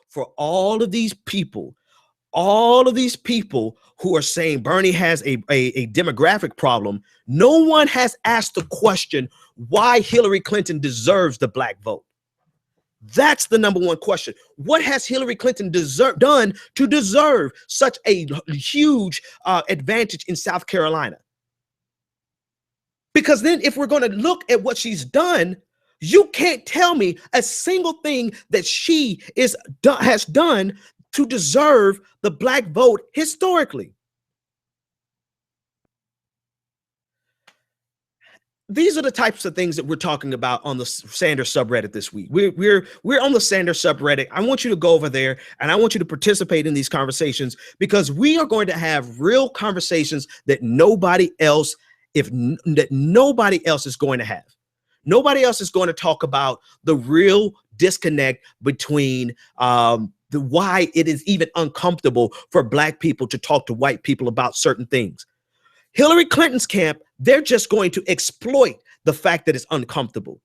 for all of these people who are saying Bernie has a demographic problem, no one has asked the question why Hillary Clinton deserves the black vote. That's the number one question. What has Hillary Clinton done to deserve such a huge advantage in South Carolina? Because then if we're going to look at what she's done, you can't tell me a single thing that she has done to deserve the black vote historically. These are the types of things that we're talking about on the Sanders subreddit this week. We're on the Sanders subreddit. I want you to go over there and I want you to participate in these conversations, because we are going to have real conversations that nobody else is going to have. Nobody else is going to talk about the real disconnect between why it is even uncomfortable for black people to talk to white people about certain things. Hillary Clinton's camp, they're just going to exploit the fact that it's uncomfortable.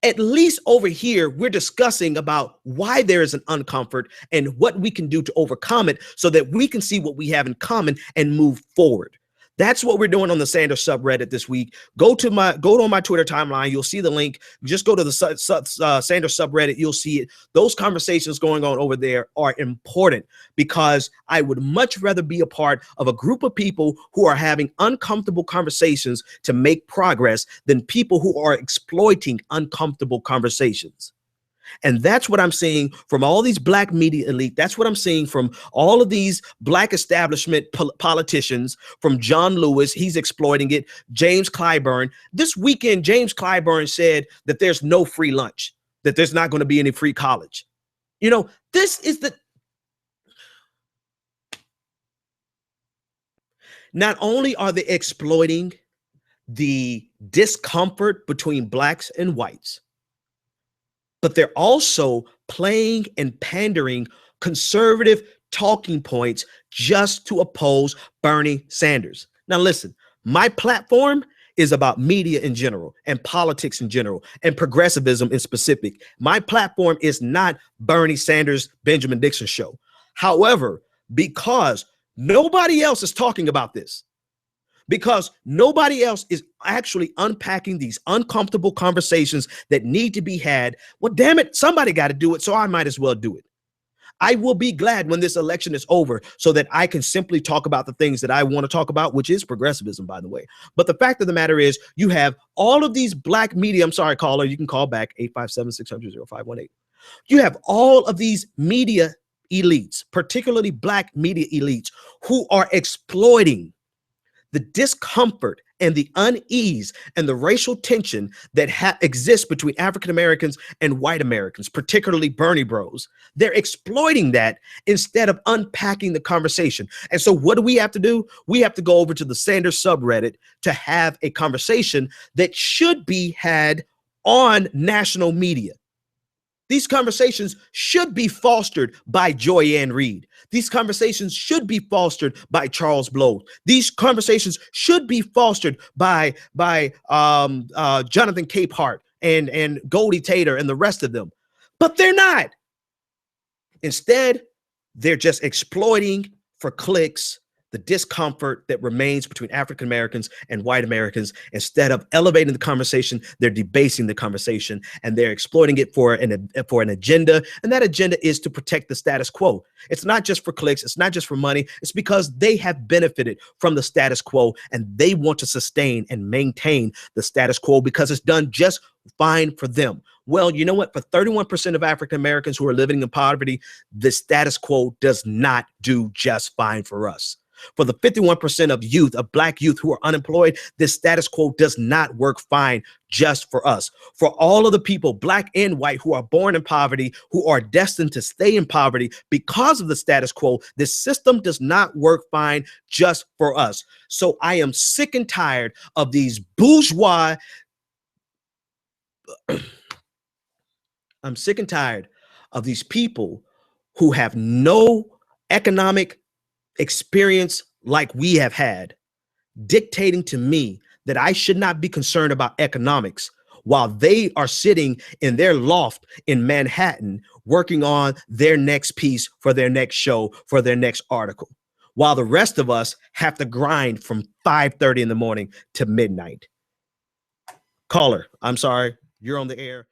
At least over here, we're discussing about why there is an uncomfort and what we can do to overcome it so that we can see what we have in common and move forward. That's what we're doing on the Sanders subreddit this week. Go to my Twitter timeline. You'll see the link. Just go to the Sanders subreddit. You'll see it. Those conversations going on over there are important, because I would much rather be a part of a group of people who are having uncomfortable conversations to make progress than people who are exploiting uncomfortable conversations. And that's what I'm seeing from all these black media elite. That's what I'm seeing from all of these black establishment politicians, from John Lewis. He's exploiting it. James Clyburn. This weekend, James Clyburn said that there's no free lunch, that there's not going to be any free college. You know, this is not only are they exploiting the discomfort between blacks and whites, but they're also playing and pandering conservative talking points just to oppose Bernie Sanders. Now, listen, my platform is about media in general and politics in general and progressivism in specific. My platform is not Bernie Sanders, Benjamin Dixon show. However, because nobody else is talking about this, because nobody else is actually unpacking these uncomfortable conversations that need to be had, well, damn it, somebody got to do it, so I might as well do it. I will be glad when this election is over so that I can simply talk about the things that I want to talk about, which is progressivism, by the way. But the fact of the matter is, you have all of these black media. I'm sorry, caller, you can call back 857-600-0518. You have all of these media elites, particularly black media elites, who are exploiting the discomfort and the unease and the racial tension that exists between African Americans and white Americans, particularly Bernie bros. They're exploiting that instead of unpacking the conversation. And so what do we have to do? We have to go over to the Sanders subreddit to have a conversation that should be had on national media. These conversations should be fostered by Joy-Ann Reid. These conversations should be fostered by Charles Blow. These conversations should be fostered by Jonathan Capehart and Goldie Tater and the rest of them. But they're not. Instead, they're just exploiting for clicks the discomfort that remains between African Americans and white Americans. Instead of elevating the conversation, they're debasing the conversation, and they're exploiting it for an agenda. And that agenda is to protect the status quo. It's not just for clicks. It's not just for money. It's because they have benefited from the status quo, and they want to sustain and maintain the status quo because it's done just fine for them. Well, you know what? For 31% of African Americans who are living in poverty, the status quo does not do just fine for us. For the 51% of youth, of black youth who are unemployed, this status quo does not work fine just for us. For all of the people, black and white, who are born in poverty, who are destined to stay in poverty because of the status quo, this system does not work fine just for us. So I am sick and tired of these bourgeois. I'm sick and tired of these people who have no economic experience like we have had, dictating to me that I should not be concerned about economics while they are sitting in their loft in Manhattan working on their next piece for their next show, for their next article, while the rest of us have to grind from 5:30 in the morning to midnight. Caller, I'm sorry, you're on the air.